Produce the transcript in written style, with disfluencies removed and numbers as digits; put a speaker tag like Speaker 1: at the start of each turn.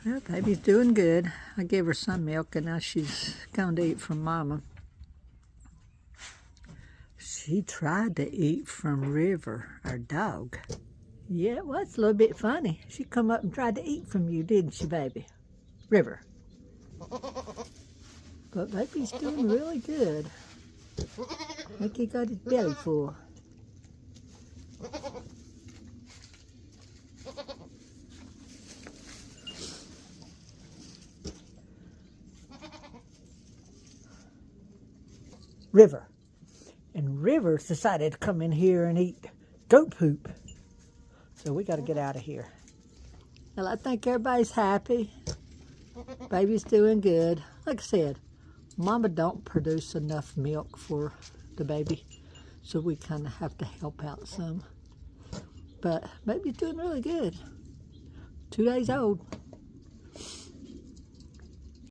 Speaker 1: Well, baby's doing good. I gave her some milk and now she's going to eat from Mama. She tried to eat from River, our dog. Yeah, it was a little bit funny. She come up and tried to eat from you, didn't she, baby? River. But baby's doing really good. I think he got his belly full. River. And River decided to come in here and eat goat poop. So we got to get out of here. Well, I think everybody's happy. Baby's doing good. Like I said, Mama don't produce enough milk for the baby, so we kind of have to help out some. But baby's doing really good. 2 days old.